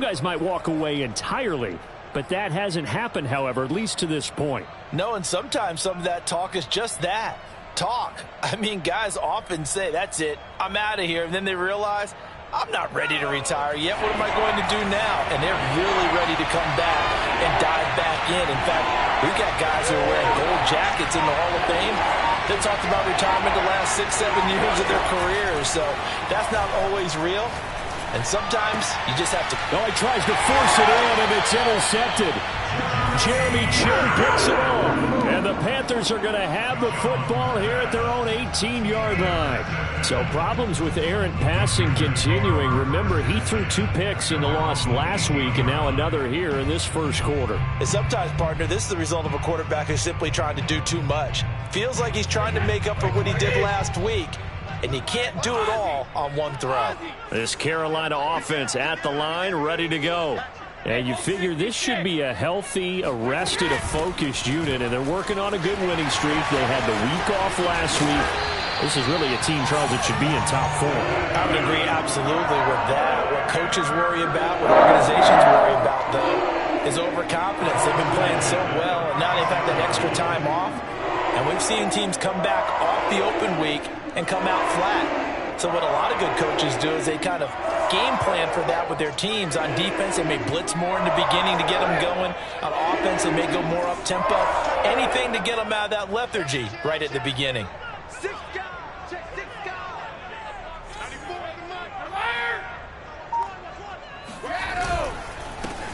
guys might walk away entirely, but that hasn't happened, however, at least to this point. No, and sometimes some of that talk is just that, talk. I mean, guys often say, that's it, I'm out of here, and then they realize, I'm not ready to retire yet. What am I going to do now? And they're really ready to come back and dive back in. In fact, we've got guys who are wearing gold jackets in the Hall of Fame. They talked about retirement the last 6-7 years of their careers. So that's not always real. And sometimes you just have to. Oh, he tries to force it in, and it's intercepted. Jeremy Chin picks it off. And the Panthers are going to have the football here at their own 18-yard line. So problems with errant passing continuing. Remember, he threw 2 picks in the loss last week, and now another here in this first quarter. And sometimes, partner, this is the result of a quarterback who's simply trying to do too much. Feels like he's trying to make up for what he did last week. And you can't do it all on one throw. This Carolina offense at the line, ready to go. And you figure this should be a healthy, arrested, a focused unit, and they're working on a good winning streak. They had the week off last week. This is really a team, Charles, that should be in top form. I would agree absolutely with that. What coaches worry about, what organizations worry about, though, is overconfidence. They've been playing so well, and now they've had that extra time off. And we've seen teams come back off the open week and come out flat. So what a lot of good coaches do is they kind of game plan for that with their teams. On defense, they may blitz more in the beginning to get them going. On offense, they may go more up-tempo. Anything to get them out of that lethargy right at the beginning.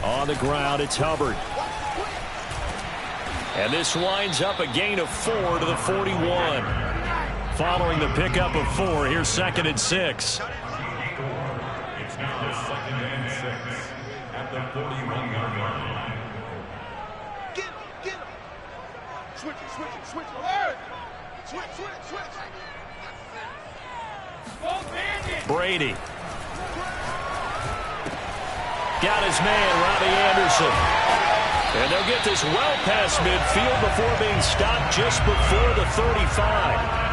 On the ground, it's Hubbard. And this winds up a gain of 4 to the 41. Following the pickup of 4, here's 2nd and 6. It's now 2nd and 6 at the 41-yard line. Get him. Switch it. Switch. Brady. Got his man, Robbie Anderson. And they'll get this well past midfield before being stopped just before the 35.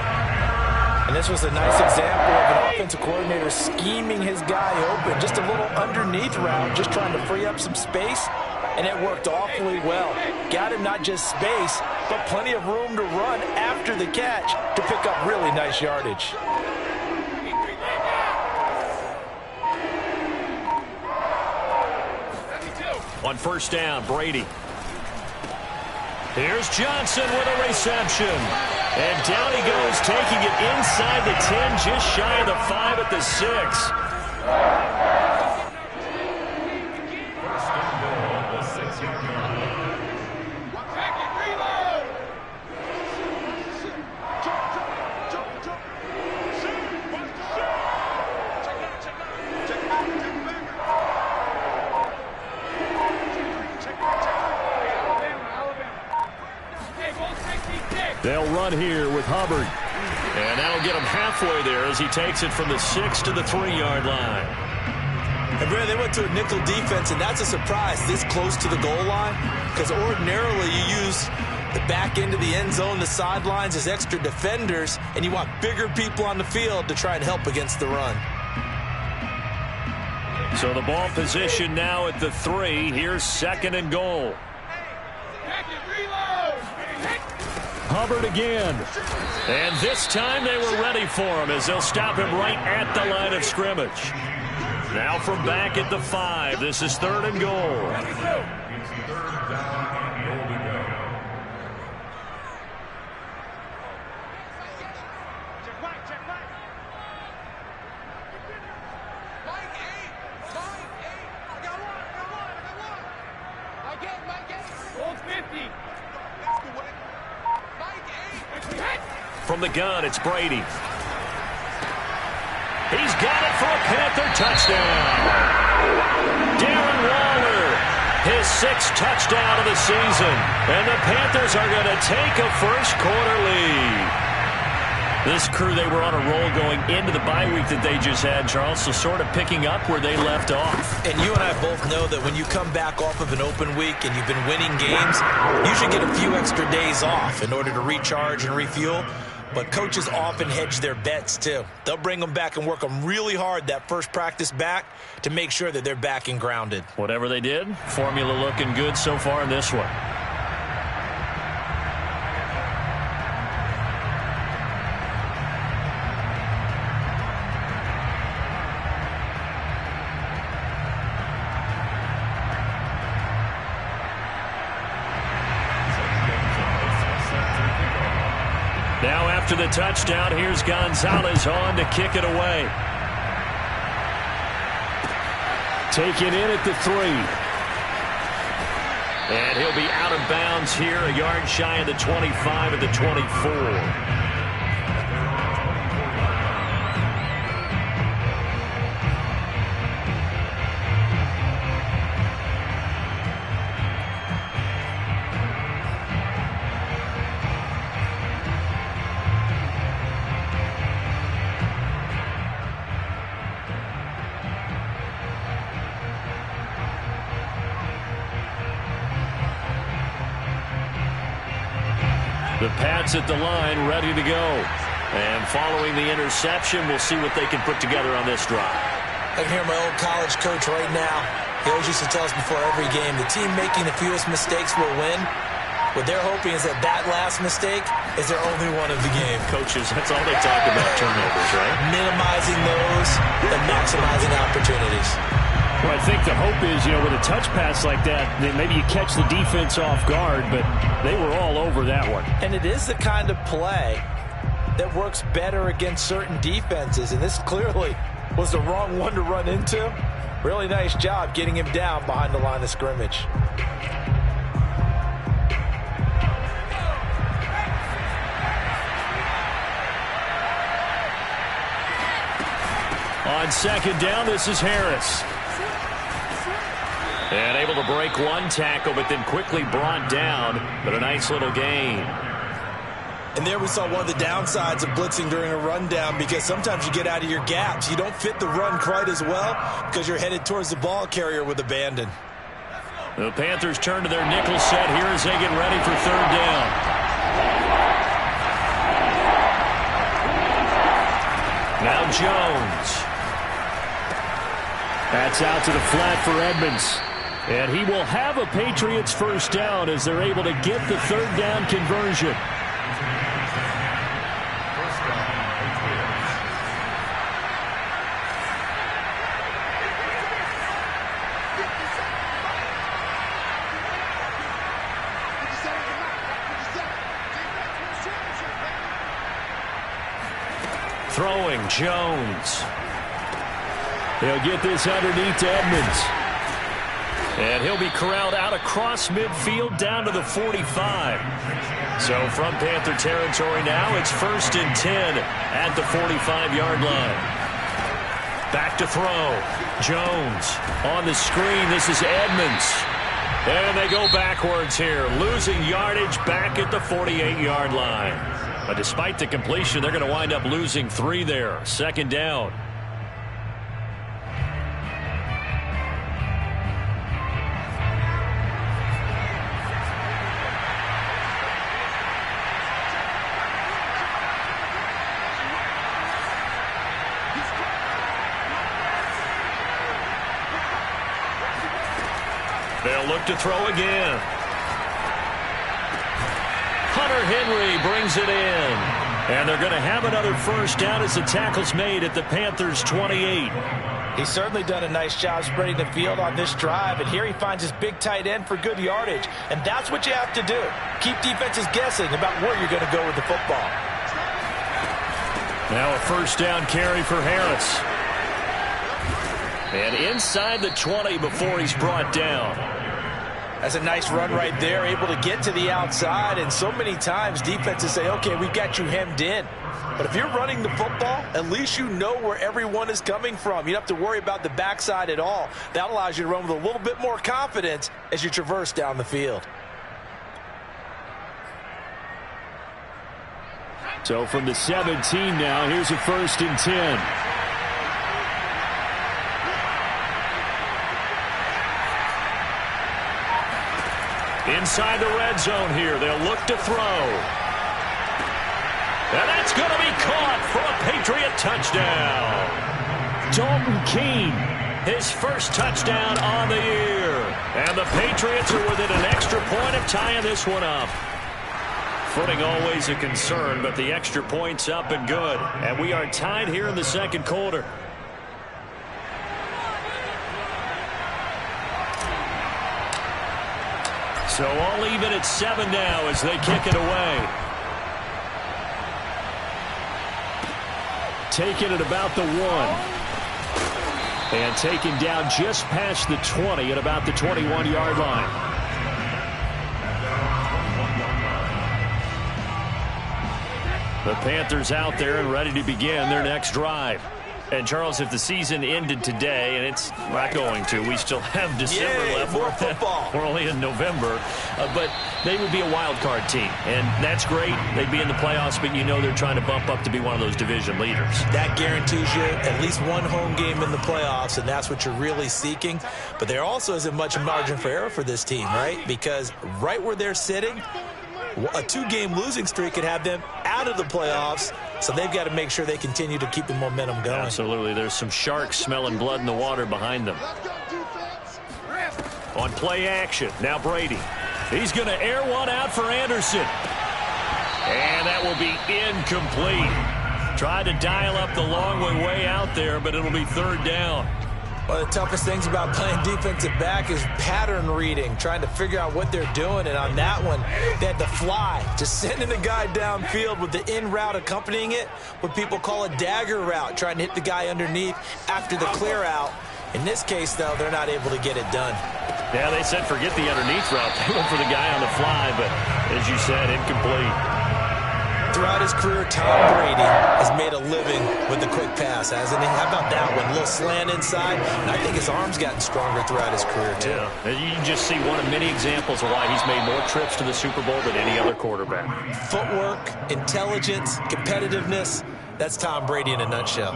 And this was a nice example of an offensive coordinator scheming his guy open. Just a little underneath route, just trying to free up some space. And it worked awfully well. Got him not just space, but plenty of room to run after the catch to pick up really nice yardage. On first down, Brady. Here's Johnson with a reception. And down he goes, taking it inside the 10, just shy of the 5 at the 6. They'll run here with Hubbard. And that'll get him halfway there as he takes it from the 6 to the 3-yard line. And Brad, they went to a nickel defense, and that's a surprise this close to the goal line, because ordinarily you use the back end of the end zone, the sidelines as extra defenders, and you want bigger people on the field to try and help against the run. So the ball position now at the 3. Here's 2nd and goal. Hubbard again. And this time they were ready for him as they'll stop him right at the line of scrimmage. Now from back at the 5. This is 3rd and goal. It's 3rd down and goal to go. From the gun, it's Brady. He's got it for a Panther touchdown. Darren Waller, his 6th touchdown of the season. And the Panthers are going to take a first quarter lead. This crew, they were on a roll going into the bye week that they just had, Charles, so sort of picking up where they left off. And you and I both know that when you come back off of an open week and you've been winning games, you should get a few extra days off in order to recharge and refuel. But coaches often hedge their bets, too. They'll bring them back and work them really hard that first practice back to make sure that they're back and grounded. Whatever they did, formula looking good so far in this one. Now after the touchdown, here's Gonzalez on to kick it away. Taken in at the 3. And he'll be out of bounds here, a yard shy of the 25 at the 24. The Pats at the line, ready to go. And following the interception, we'll see what they can put together on this drive. I can hear my old college coach right now. He always used to tell us before every game, the team making the fewest mistakes will win. What they're hoping is that that last mistake is their only one of the game. Coaches, that's all they talk about, turnovers, right? Minimizing those and maximizing opportunities. Well, I think the hope is, with a touch pass like that, then maybe you catch the defense off guard, but they were all over that one. And it is the kind of play that works better against certain defenses, and this clearly was the wrong one to run into. Really nice job getting him down behind the line of scrimmage. On second down, this is Harris. And able to break one tackle, but then quickly brought down. But a nice little gain. And there we saw one of the downsides of blitzing during a rundown, because sometimes you get out of your gaps. You don't fit the run quite as well because you're headed towards the ball carrier with abandon. The Panthers turn to their nickel set here as they get ready for third down. Now Jones. That's out to the flat for Edmonds. And he will have a Patriots first down as they're able to get the third down conversion. Throwing Jones. He'll get this underneath to Edmonds. And he'll be corralled out across midfield down to the 45. So from Panther territory now, it's 1st and 10 at the 45-yard line. Back to throw. Jones on the screen. This is Edmonds. And they go backwards here, losing yardage back at the 48-yard line. But despite the completion, they're going to wind up losing 3 there. Second down. They'll look to throw again. Hunter Henry brings it in. And they're going to have another first down as the tackle's made at the Panthers' 28. He's certainly done a nice job spreading the field on this drive, and here he finds his big tight end for good yardage. And that's what you have to do. Keep defenses guessing about where you're going to go with the football. Now a first down carry for Harris. And inside the 20 before he's brought down. That's a nice run right there, able to get to the outside. And so many times defenses say, okay, we got you hemmed in. But if you're running the football, at least you know where everyone is coming from. You don't have to worry about the backside at all. That allows you to run with a little bit more confidence as you traverse down the field. So from the 17 now, here's a 1st and 10. Inside the red zone here, they'll look to throw. And that's going to be caught for a Patriot touchdown. Dalton Keene. His first touchdown on the year. And the Patriots are within an extra point of tying this one up. Footing always a concern, but the extra point's up and good. And we are tied here in the second quarter. So all even at 7 now as they kick it away. Taken at about the 1. And taken down just past the 20 at about the 21-yard line. The Panthers out there and ready to begin their next drive. And, Charles, if the season ended today, and it's not going to, we still have December left. More football. We're only in November. But they would be a wild card team. And that's great. They'd be in the playoffs, but you know they're trying to bump up to be one of those division leaders. That guarantees you at least one home game in the playoffs, and that's what you're really seeking. But there also isn't much margin for error for this team, right? Because right where they're sitting, a 2-game losing streak could have them out of the playoffs, so they've got to make sure they continue to keep the momentum going. Absolutely. There's some sharks smelling blood in the water behind them. On play action, now Brady. He's going to air one out for Anderson. And that will be incomplete. Tried to dial up the long way out there, but it'll be third down. One of the toughest things about playing defensive back is pattern reading, trying to figure out what they're doing. And on that one, they had to fly, just sending the guy downfield with the in route accompanying it, what people call a dagger route, trying to hit the guy underneath after the clear out. In this case, though, they're not able to get it done. Yeah, they said forget the underneath route. They went for the guy on the fly, but as you said, incomplete. Throughout his career, Tom Brady has made a living with the quick pass, hasn't he? How about that one? A little slant inside, and I think his arm's gotten stronger throughout his career, too. Yeah. You can just see one of many examples of why he's made more trips to the Super Bowl than any other quarterback. Footwork, intelligence, competitiveness, that's Tom Brady in a nutshell.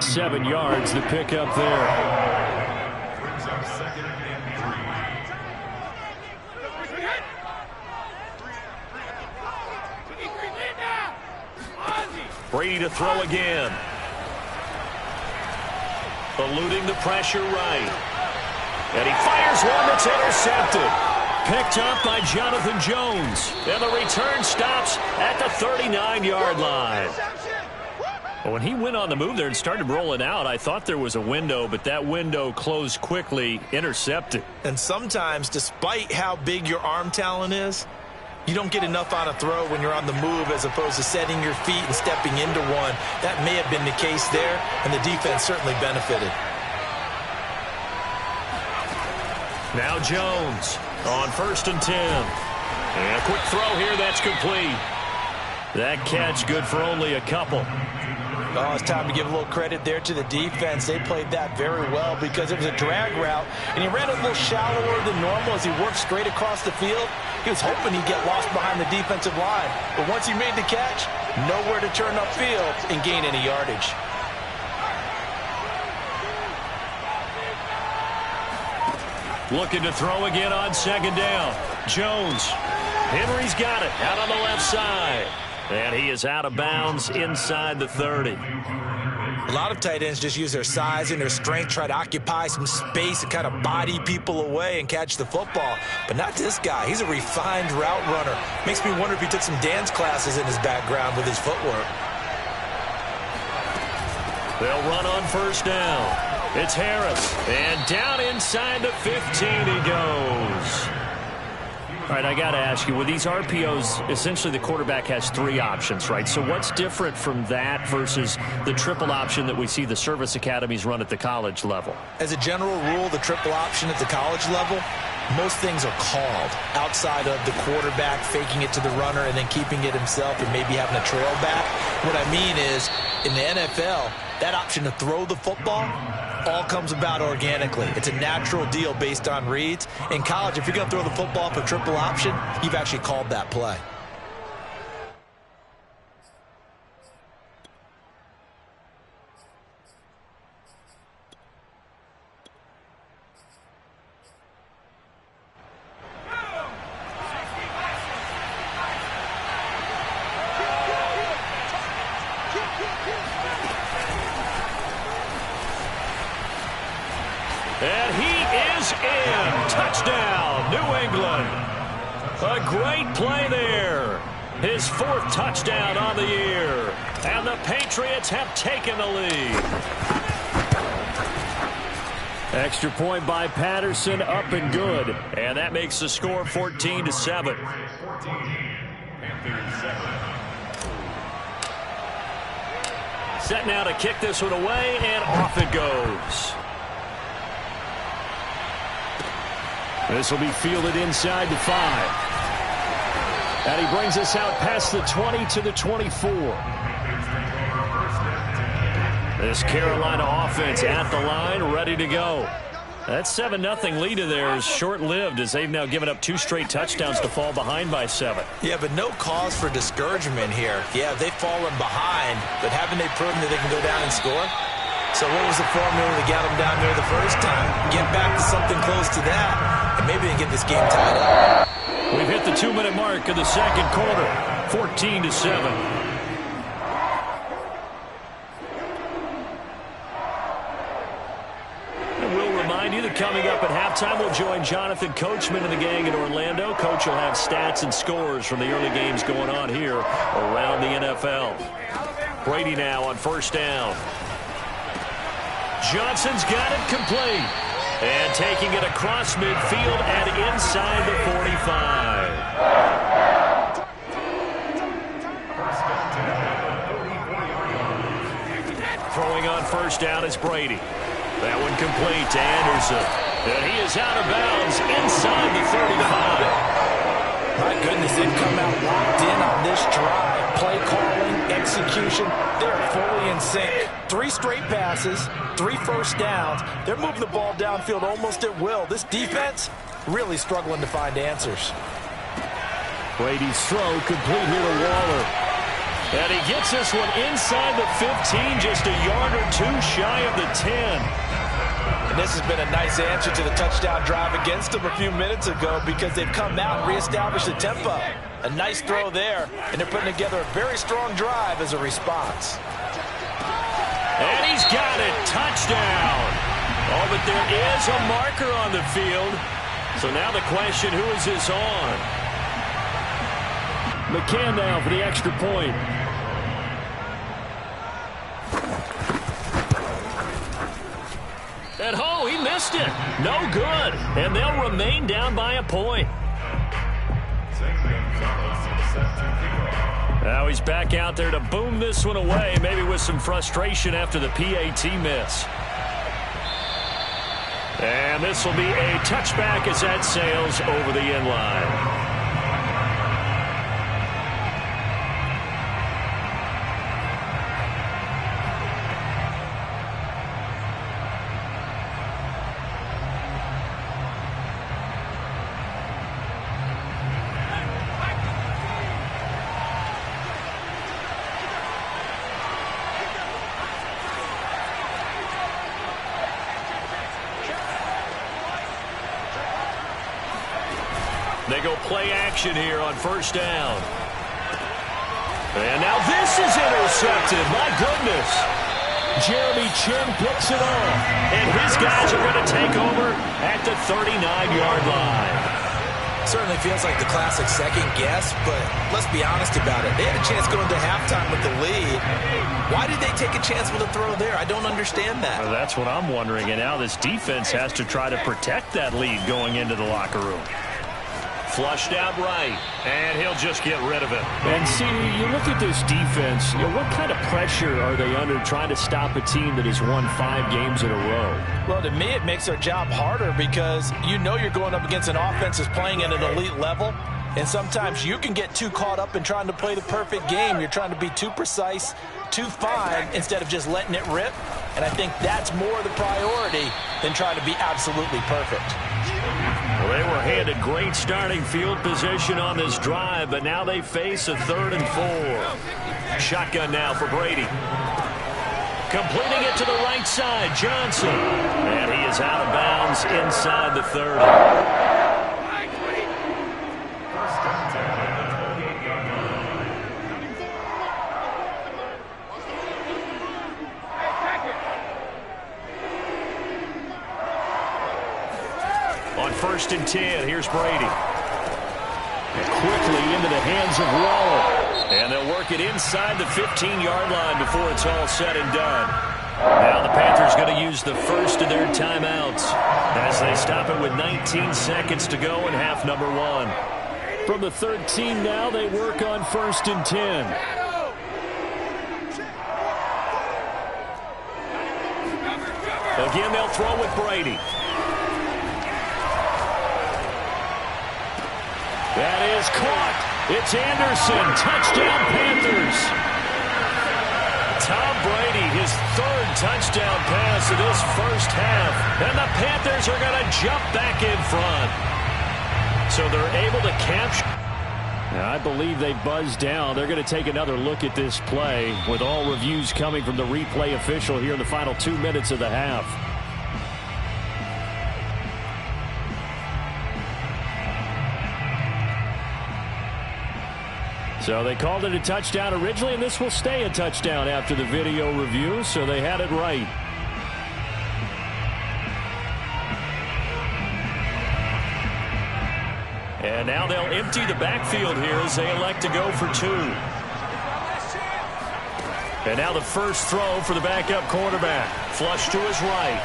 7 yards, the pickup there. Brady to throw again. Eluding the pressure right. And he fires one that's intercepted. Picked up by Jonathan Jones. And the return stops at the 39-yard line. When he went on the move there and started rolling out, I thought there was a window, but that window closed quickly, intercepted. And sometimes, despite how big your arm talent is, you don't get enough on a throw when you're on the move as opposed to setting your feet and stepping into one. That may have been the case there, and the defense certainly benefited. Now Jones on 1st and 10. And a quick throw here, that's complete. That catch good for only a couple. Oh, it's time to give a little credit there to the defense. They played that very well because it was a drag route, and he ran a little shallower than normal as he worked straight across the field. He was hoping he'd get lost behind the defensive line, but once he made the catch, nowhere to turn upfield and gain any yardage. Looking to throw again on 2nd down. Jones. Henry's got it out on the left side. And he is out of bounds inside the 30. A lot of tight ends just use their size and their strength, try to occupy some space and kind of body people away and catch the football. But not this guy. He's a refined route runner. Makes me wonder if he took some dance classes in his background with his footwork. They'll run on 1st down. It's Harris. And down inside the 15 he goes. All right, I got to ask you, with these RPOs, essentially the quarterback has 3 options, right? So what's different from that versus the triple option that we see the service academies run at the college level? As a general rule, the triple option at the college level, most things are called outside of the quarterback faking it to the runner and then keeping it himself and maybe having a trail back. What I mean is, in the NFL, that option to throw the football all comes about organically. It's a natural deal based on reads. In college, if you're going to throw the football for triple option, you've actually called that play. Touchdown, New England. A great play there. His 4th touchdown on the year. And the Patriots have taken the lead. Extra point by Patterson, up and good. And that makes the score 14-7. Set now to kick this one away, and off it goes. This will be fielded inside the 5. And he brings us out past the 20 to the 24. This Carolina offense at the line, ready to go. That 7-0 lead of theirs is short-lived as they've now given up 2 straight touchdowns to fall behind by 7. Yeah, but no cause for discouragement here. Yeah, they've fallen behind, but haven't they proven that they can go down and score? So what was the formula that got them down there the first time? Get back to something close to that, and maybe they get this game tied up. We've hit the 2-minute mark of the second quarter, 14-7. Coming up at halftime, we'll join Jonathan Coachman and the gang in Orlando. Coach will have stats and scores from the early games going on here around the NFL. Brady now on first down. Johnson's got it complete. And taking it across midfield and inside the 45. Throwing on first down is Brady. That one complete to Anderson. And he is out of bounds inside the 35. My goodness, they've come out locked in on this drive. Play calling, execution, they're fully in sync. 3 straight passes, 3 first downs. They're moving the ball downfield almost at will. This defense really struggling to find answers. Brady's throw complete here to Waller. And he gets this one inside the 15, just a yard or 2 shy of the 10. And this has been a nice answer to the touchdown drive against them a few minutes ago because they've come out and reestablished the tempo. A nice throw there, and they're putting together a very strong drive as a response. And he's got it. Touchdown. Oh, but there is a marker on the field. So now the question, who is this on? McCann now for the extra point. And oh, he missed it. No good. And they'll remain down by a point. Now he's back out there to boom this one away, maybe with some frustration after the PAT miss. And this will be a touchback as that sails over the end line. They go play action here on first down. And now this is intercepted. My goodness. Jeremy Chin picks it off. And his guys are going to take over at the 39-yard line. Certainly feels like the classic second guess, but let's be honest about it. They had a chance going to halftime with the lead. Why did they take a chance with a throw there? I don't understand that. Well, that's what I'm wondering. And now this defense has to try to protect that lead going into the locker room. Flushed out right, and he'll just get rid of it. And see, you look at this defense, what kind of pressure are they under trying to stop a team that has won 5 games in a row? Well, to me, it makes their job harder because you know you're going up against an offense that's playing at an elite level, and sometimes you can get too caught up in trying to play the perfect game. You're trying to be too precise, too fine, instead of just letting it rip, and I think that's more the priority than trying to be absolutely perfect. Well, they were handed great starting field position on this drive, but now they face a 3rd and 4. Shotgun now for Brady. Completing it to the right side, Johnson. And he is out of bounds inside the 30. 1st and 10. Here's Brady. Quickly into the hands of Waller. And they'll work it inside the 15-yard line before it's all said and done. Now the Panthers going to use the first of their timeouts as they stop it with 19 seconds to go in half number 1. From the 13 now, they work on 1st and 10. Again, they'll throw with Brady. That is caught. It's Anderson. Touchdown, Panthers. Tom Brady, his 3rd touchdown pass of this first half. And the Panthers are going to jump back in front. So they're able to capture. Now, I believe they buzzed down. They're going to take another look at this play with all reviews coming from the replay official here in the final 2 minutes of the half. So they called it a touchdown originally, and this will stay a touchdown after the video review, so they had it right. And now they'll empty the backfield here as they elect to go for 2. And now the first throw for the backup quarterback. Flush to his right.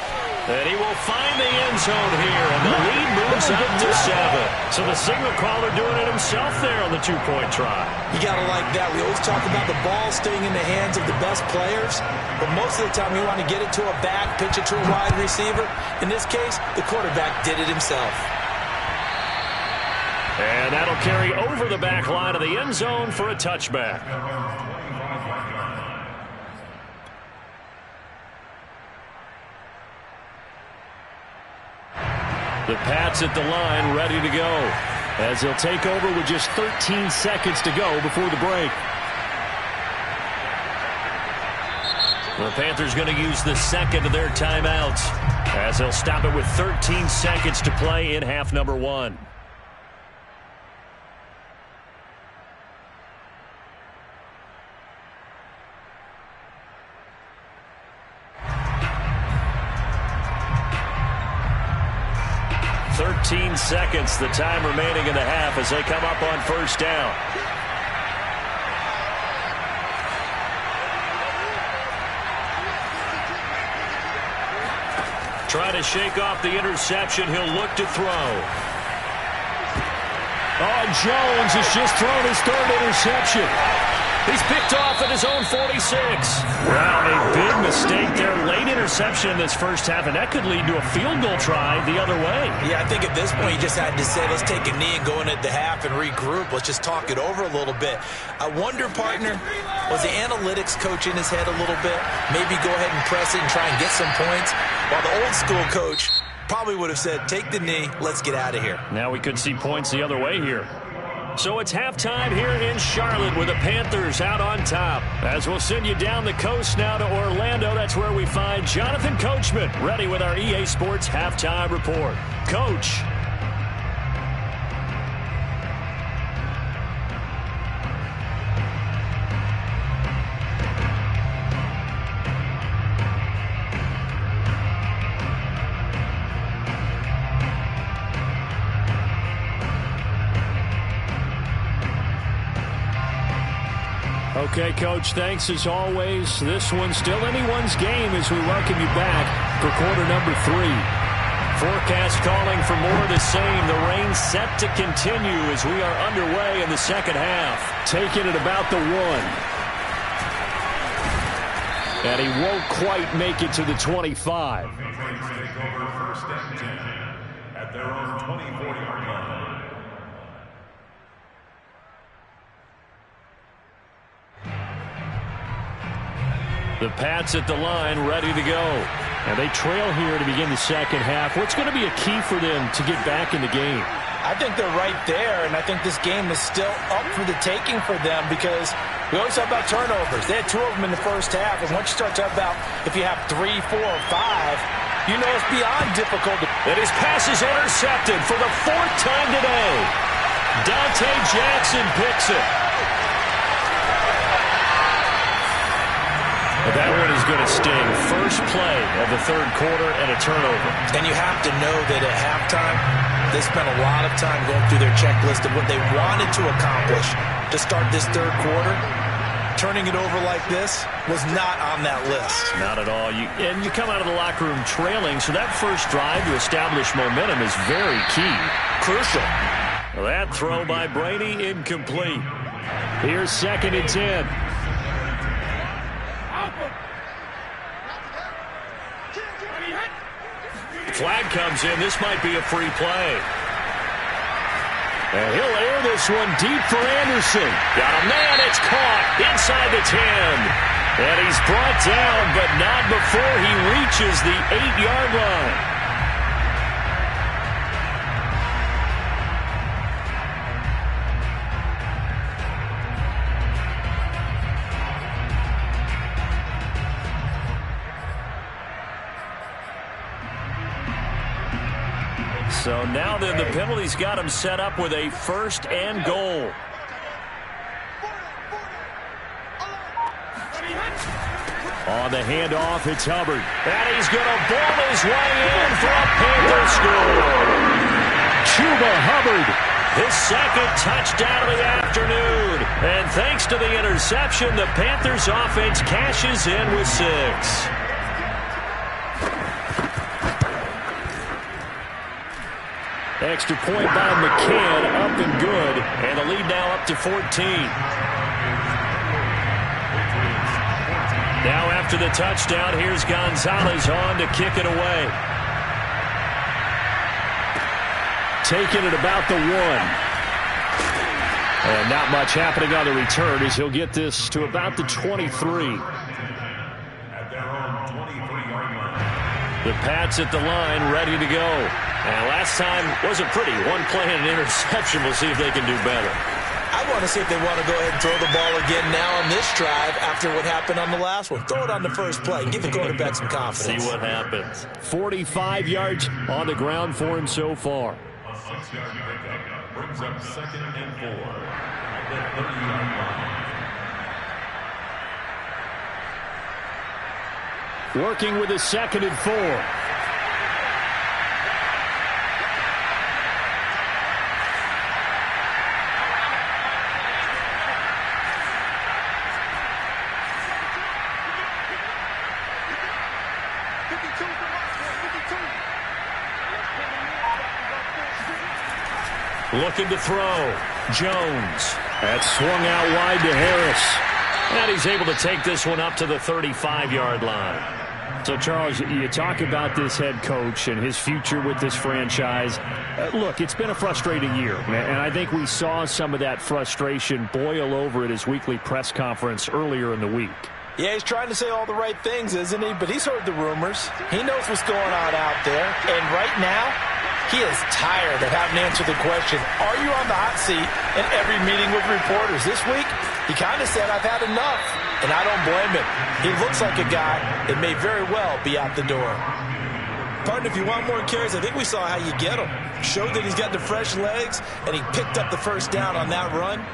And he will find the end zone here, and the lead moves up to 7. So the signal caller doing it himself there on the 2-point try. You got to like that. We always talk about the ball staying in the hands of the best players, but most of the time you want to get it to a back, pitch it to a wide receiver. In this case, the quarterback did it himself. And that'll carry over the back line of the end zone for a touchback. The Pats at the line ready to go as they'll take over with just 13 seconds to go before the break. The Panthers going to use the second of their timeouts as they'll stop it with 13 seconds to play in half number 1. Seconds, the time remaining in the half as they come up on 1st down. Try to shake off the interception. He'll look to throw. Oh, Jones has just thrown his 3rd interception. He's picked off at his own 46. Well, a big mistake there. Late interception in this first half, and that could lead to a field goal try the other way. Yeah, I think at this point you just had to say, let's take a knee and go in at the half and regroup. Let's just talk it over a little bit. I wonder, partner, was the analytics coach in his head a little bit? Maybe go ahead and press it and try and get some points? While the old school coach probably would have said, take the knee, let's get out of here. Now we could see points the other way here. So it's halftime here in Charlotte with the Panthers out on top. As we'll send you down the coast now to Orlando, that's where we find Jonathan Coachman ready with our EA Sports Halftime Report. Coach. Okay, Coach, thanks as always. This one's still anyone's game as we welcome you back for quarter number 3. Forecast calling for more of the same. The rain set to continue as we are underway in the second half. Taking it about the 1. And he won't quite make it to the 25. First and 10 at their own 24-yard line. The Pats at the line ready to go. And they trail here to begin the second half. What's going to be a key for them to get back in the game? I think they're right there, and I think this game is still up for the taking for them because we always talk about turnovers. They had 2 of them in the first half, and once you start talking about if you have 3, 4, or 5, you know it's beyond difficult. And his pass is intercepted for the 4th time today. Dante Jackson picks it. That one is going to sting. First play of the third quarter and a turnover. And you have to know that at halftime, they spent a lot of time going through their checklist of what they wanted to accomplish to start this third quarter. Turning it over like this was not on that list. Not at all. And you come out of the locker room trailing, so that first drive to establish momentum is very key. Crucial. That throw by Brady incomplete. Here's 2nd and 10. Flag comes in. This might be a free play. And he'll air this one deep for Anderson. Got a man. It's caught inside the 10. And he's brought down, but not before he reaches the 8-yard line. So now then, the penalty's got him set up with a 1st and goal. On the handoff, it's Hubbard. And he's going to ball his way in for a Panther score. Chuba Hubbard. His 2nd touchdown of the afternoon. And thanks to the interception, the Panthers offense cashes in with 6. Extra point by McCann, up and good, and the lead now up to 14. Now after the touchdown, here's Gonzalez on to kick it away. Taking it about the 1. And not much happening on the return as he'll get this to about the 23. The Pats at the line, ready to go. And last time wasn't pretty. One play and an interception. We'll see if they can do better. I want to see if they want to go ahead and throw the ball again now on this drive after what happened on the last one. Throw it on the first play. Give the quarterback some confidence. See what happens. 45 yards on the ground for him so far. A 6-yard pickup brings up 2nd and 4 at the 30-yard line. Working with a 2nd and 4. Looking to throw. Jones. That's swung out wide to Harris. And he's able to take this one up to the 35-yard line. So, Charles, you talk about this head coach and his future with this franchise. Look, it's been a frustrating year, and I think we saw some of that frustration boil over at his weekly press conference earlier in the week. Yeah, he's trying to say all the right things, isn't he? But he's heard the rumors. He knows what's going on out there. And right now, he is tired of having to answer the question, are you on the hot seat in every meeting with reporters? This week, he kind of said, I've had enough. And I don't blame him. He looks like a guy that may very well be out the door. Partner, if you want more carries, I think we saw how you get him. Showed that he's got the fresh legs, and he picked up the first down on that run.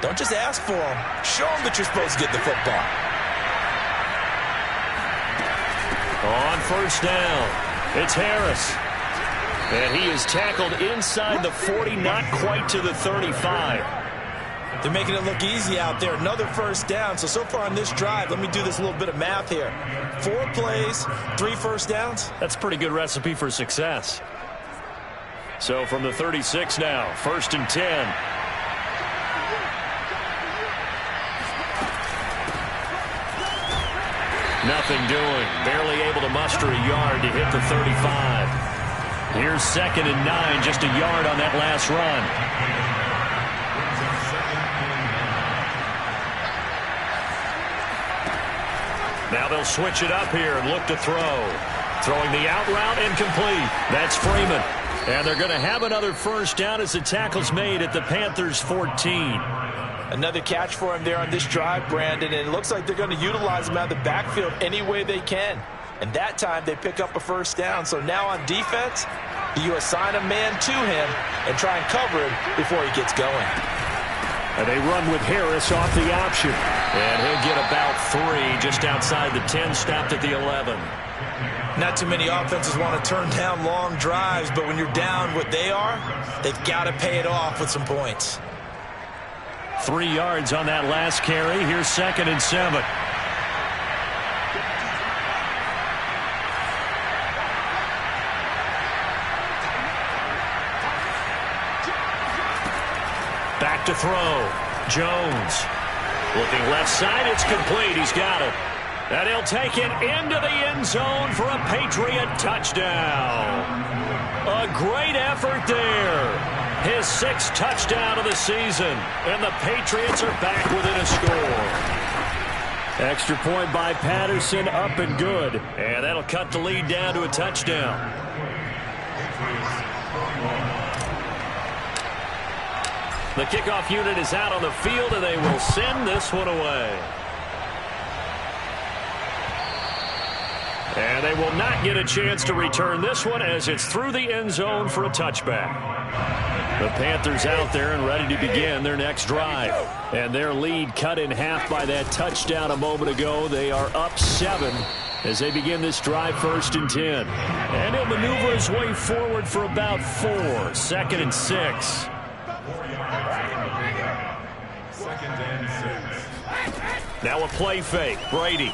Don't just ask for him. Show him that you're supposed to get the football. On first down, it's Harris. And he is tackled inside the 40, not quite to the 35. They're making it look easy out there. Another first down. So far on this drive, let me do this little bit of math here. 4 plays, 3 first downs. That's a pretty good recipe for success. So from the 36 now, 1st and 10. Nothing doing. Barely able to muster a yard to hit the 35. Here's 2nd and 9, just a yard on that last run. Now they'll switch it up here and look to throw. Throwing the out route incomplete. That's Freeman. And they're going to have another first down as the tackle's made at the Panthers' 14. Another catch for him there on this drive, Brandon, and it looks like they're going to utilize him out of the backfield any way they can. And that time they pick up a first down. So now on defense, you assign a man to him and try and cover him before he gets going. And they run with Harris off the option. And he'll get about 3 just outside the 10, stopped at the 11. Not too many offenses want to turn down long drives, but when you're down what they are, they've got to pay it off with some points. 3 yards on that last carry. Here's 2nd and 7. Back to throw. Jones. Looking left side. It's complete. He's got it. And he'll take it into the end zone for a Patriot touchdown. A great effort there. His 6th touchdown of the season. And the Patriots are back within a score. Extra point by Patterson, up and good. And that'll cut the lead down to a touchdown. The kickoff unit is out on the field, and they will send this one away. And they will not get a chance to return this one as it's through the end zone for a touchback. The Panthers out there and ready to begin their next drive. And their lead cut in half by that touchdown a moment ago. They are up 7 as they begin this drive, 1st and 10. And he'll maneuver his way forward for about 4. 2nd and 6. Now a play fake. Brady.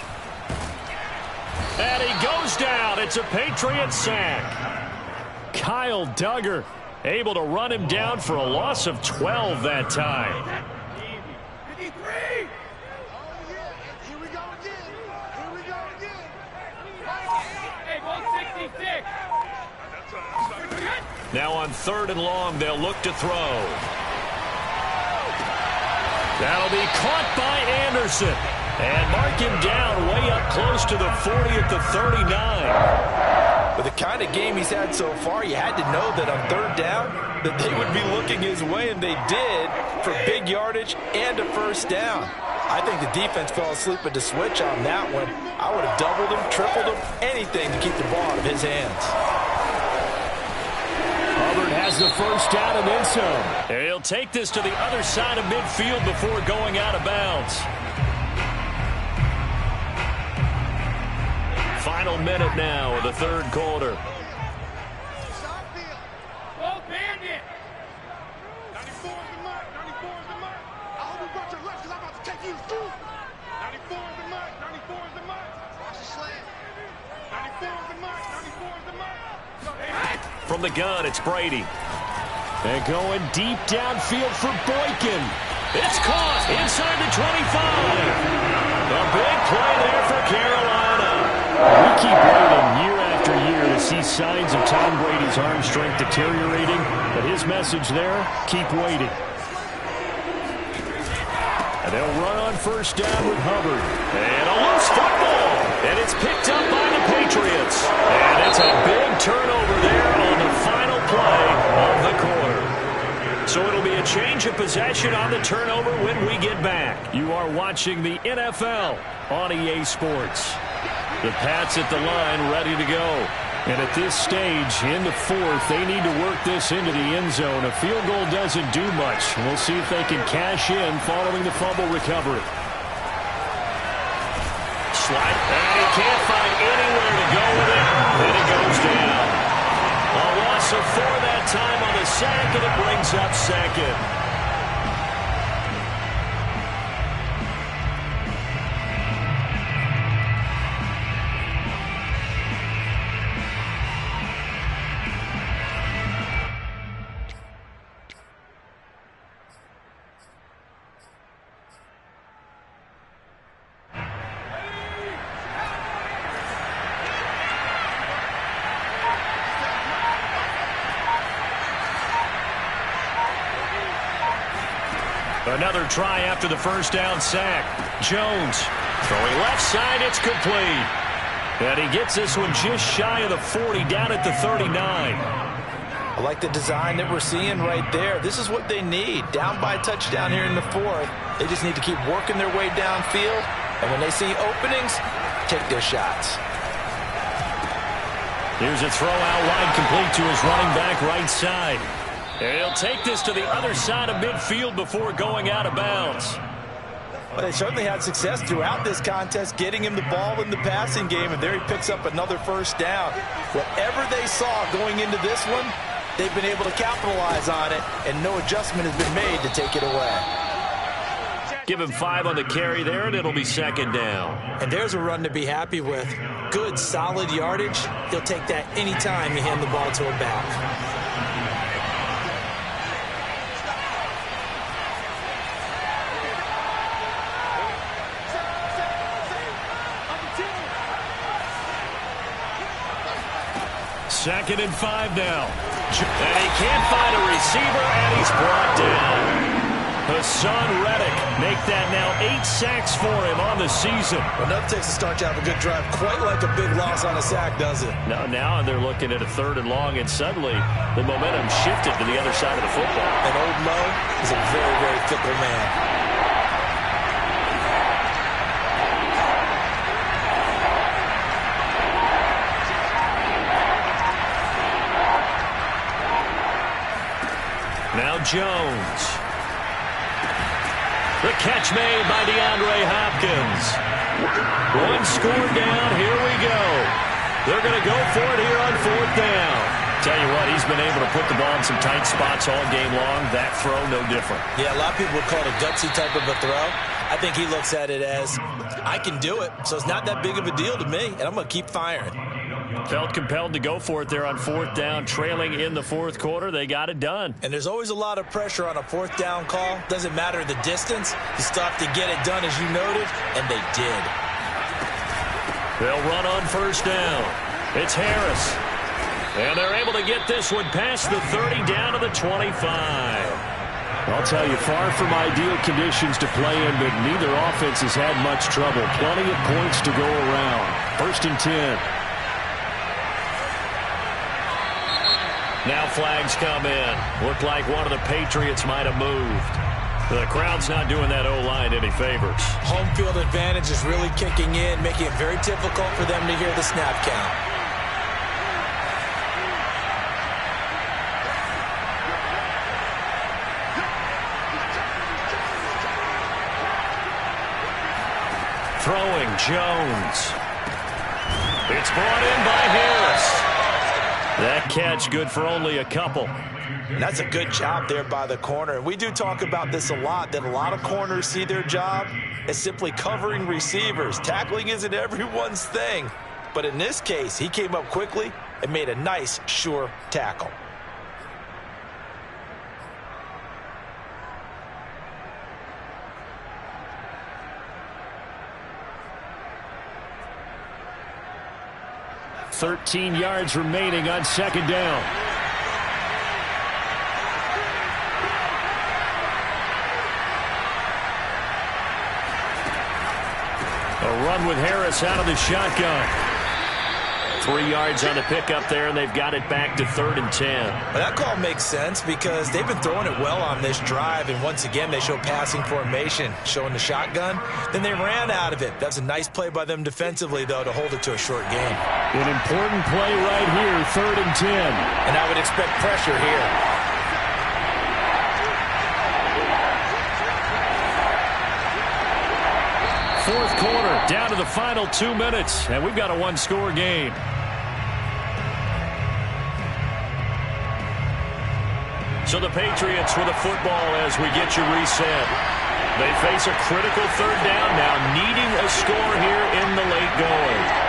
And he goes down. It's a Patriot sack. Kyle Duggar able to run him down for a loss of 12 that time. Here we go again. Here we go again. Hey, 166. Now on 3rd and long, they'll look to throw. That'll be caught by Anderson. And mark him down way up close to the 40 at the 39. With the kind of game he's had so far, you had to know that on 3rd down that they would be looking his way, and they did, for big yardage and a 1st down. I think the defense fell asleep at the switch on that one. I would have doubled him, tripled him, anything to keep the ball out of his hands. Hubbard has the 1st down and then some. And he'll take this to the other side of midfield before going out of bounds. Final minute now of the 3rd quarter. Go Bandit. 94 is the mark. 94 is the mark. I hope you brought your lunch because I'm about to take you to school. 94 is the mark. 94 is the mark. Watch the slant. 94 is the mark. 94 is the mark. From the gun, it's Brady. And going deep downfield for Boykin. It's caught inside the 25. A big play there for Carolina. We keep waiting year after year to see signs of Tom Brady's arm strength deteriorating, but his message there, keep waiting. And they'll run on 1st down with Hubbard. And a loose football. And it's picked up by the Patriots. And it's a big turnover there on the final play of the quarter. So it'll be a change of possession on the turnover when we get back. You are watching the NFL on EA Sports. The Pats at the line ready to go. And at this stage, in the 4th, they need to work this into the end zone. A field goal doesn't do much. We'll see if they can cash in following the fumble recovery. Slide. And he can't find anywhere to go with it. And it goes down. A loss of 4 that time on the sack, and it brings up 2nd. Another try after the 1st down sack. Jones throwing left side. It's complete. And he gets this one just shy of the 40, down at the 39. I like the design that we're seeing right there. This is what they need. Down by a touchdown here in the 4th. They just need to keep working their way downfield. And when they see openings, take their shots. Here's a throw out wide, complete to his running back right side. And he'll take this to the other side of midfield before going out of bounds. But they certainly had success throughout this contest, getting him the ball in the passing game, and there he picks up another first down. Whatever they saw going into this one, they've been able to capitalize on it, and no adjustment has been made to take it away. Give him 5 on the carry there, and it'll be second down. And there's a run to be happy with. Good, solid yardage. He'll take that anytime you hand the ball to a back. Second and 5 now. And he can't find a receiver, and he's brought down. Hassan Reddick make that now 8 sacks for him on the season. Well, nothing takes a start to have a good drive quite like a big loss on a sack, does it? Now they're looking at a 3rd and long, and suddenly the momentum shifted to the other side of the football. And Old Mo is a very, very fickle man. Now Jones. The catch made by DeAndre Hopkins. 1 score down. Here we go. They're going to go for it here on 4th down. Tell you what, he's been able to put the ball in some tight spots all game long. That throw, no different. Yeah, a lot of people would call it a gutsy type of a throw. I think he looks at it as, I can do it, so it's not that big of a deal to me, and I'm going to keep firing. Felt compelled to go for it there on 4th down, trailing in the 4th quarter. They got it done. And there's always a lot of pressure on a 4th down call. Doesn't matter the distance. You still have to get it done, as you noted, and they did. They'll run on 1st down. It's Harris. And they're able to get this one past the 30 down to the 25. I'll tell you, far from ideal conditions to play in, but neither offense has had much trouble. Plenty of points to go around. 1st and 10. Now flags come in. Looked like one of the Patriots might have moved. The crowd's not doing that O-line any favors. Home field advantage is really kicking in, making it very difficult for them to hear the snap count. Throwing Jones. It's brought in by Harris. That catch good for only a couple. And that's a good job there by the corner. We do talk about this a lot, that a lot of corners see their job as simply covering receivers. Tackling isn't everyone's thing. But in this case, he came up quickly and made a nice, sure tackle. $13 yards remaining on 2nd down. A run with Harris out of the shotgun. 3 yards on the pickup there, and they've got it back to 3rd and 10. Well, that call makes sense because they've been throwing it well on this drive, and once again they show passing formation, showing the shotgun. Then they ran out of it. That's a nice play by them defensively, though, to hold it to a short game. An important play right here, 3rd and 10. And I would expect pressure here. Fourth quarter, down to the final 2 minutes, and we've got a 1-score game. So the Patriots with a football as we get you reset. They face a critical 3rd down now, needing a score here in the late going.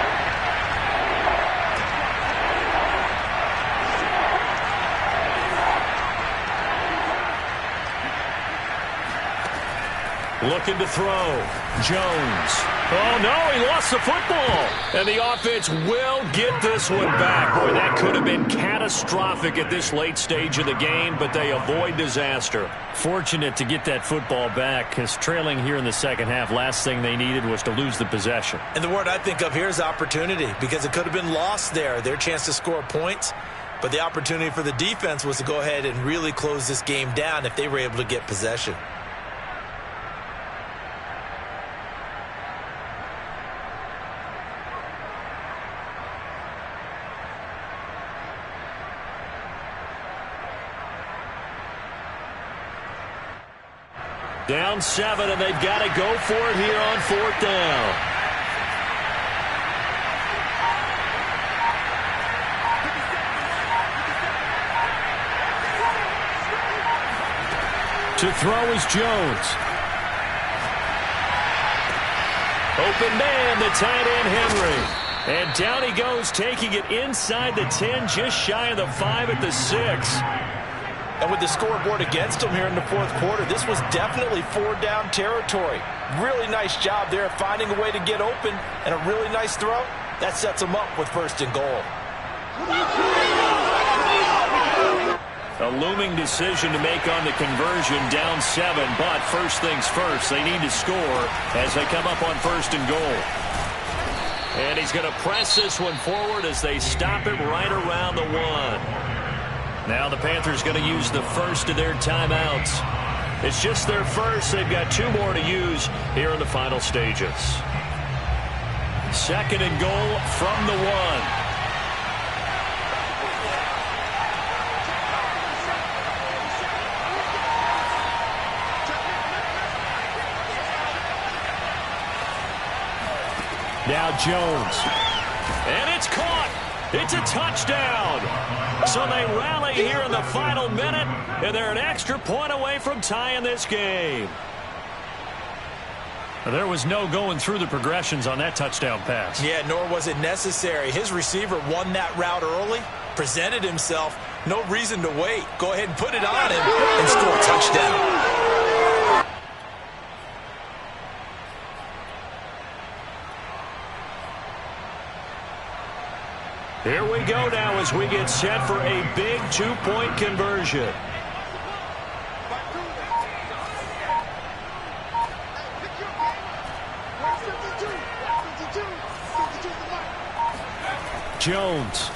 Looking to throw. Jones. Oh, no, he lost the football. And the offense will get this one back. Boy, that could have been catastrophic at this late stage of the game, but they avoid disaster. Fortunate to get that football back, because trailing here in the second half, last thing they needed was to lose the possession. And the word I think of here is opportunity, because it could have been lost there, their chance to score points. But the opportunity for the defense was to go ahead and really close this game down if they were able to get possession. Down 7, and they've got to go for it here on 4th down. To throw is Jones. Open man, the tight end Henry. And down he goes, taking it inside the 10, just shy of the 5 at the 6. And with the scoreboard against him here in the 4th quarter, this was definitely 4-down territory. Really nice job there finding a way to get open, and a really nice throw. That sets him up with 1st and goal. A looming decision to make on the conversion, down 7, but first things first, they need to score as they come up on 1st and goal. And he's going to press this one forward as they stop him right around the 1. Now the Panthers going to use the first of their timeouts. It's just their first. They've got 2 more to use here in the final stages. 2nd and goal from the 1. Now Jones. And it's caught. It's a touchdown. So they rally here in the final minute, and they're an extra point away from tying this game. There was no going through the progressions on that touchdown pass. Yeah, nor was it necessary. His receiver won that route early, presented himself. No reason to wait. Go ahead and put it on him and score a touchdown. Here we go now as we get set for a big 2-point conversion. Jones.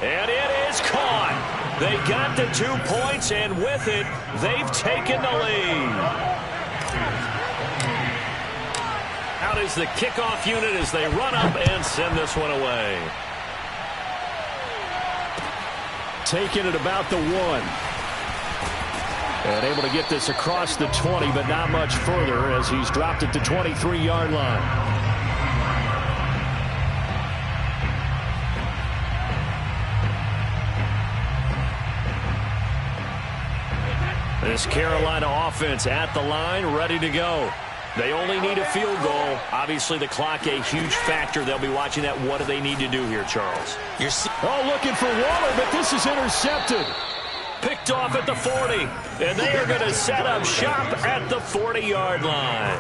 And it is caught. They got the 2 points, and with it, they've taken the lead. Out is the kickoff unit as they run up and send this one away. Taking it about the 1. And able to get this across the 20, but not much further as he's dropped it to 23-yard line. This Carolina offense at the line, ready to go. They only need a field goal. Obviously, the clock a huge factor. They'll be watching that. What do they need to do here, Charles? Looking for Waller, but this is intercepted. Picked off at the 40. And they are going to set up shop at the 40-yard line.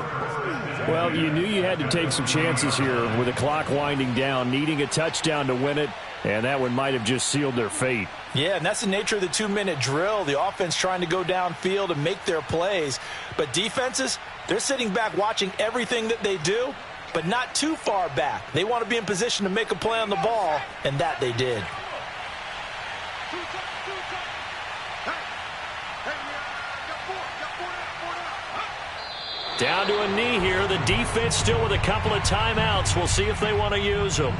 Well, you knew you had to take some chances here with the clock winding down, needing a touchdown to win it, and that one might have just sealed their fate. Yeah, and that's the nature of the 2-minute drill. The offense trying to go downfield and make their plays. But defenses, they're sitting back watching everything that they do, but not too far back. They want to be in position to make a play on the ball, and that they did. Down to a knee here. The defense still with a couple of timeouts. We'll see if they want to use them.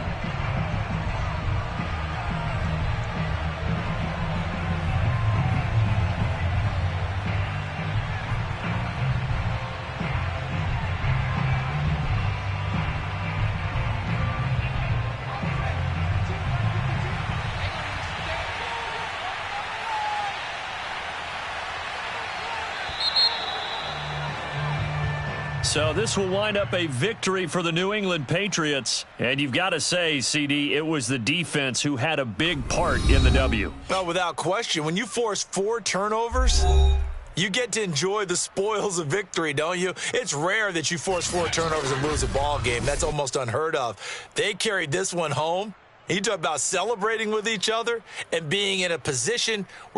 So this will wind up a victory for the New England Patriots. And you've got to say, CD, it was the defense who had a big part in the W. Well, without question, when you force 4 turnovers, you get to enjoy the spoils of victory, don't you? It's rare that you force 4 turnovers and lose a ball game. That's almost unheard of. They carried this one home. You talk about celebrating with each other and being in a position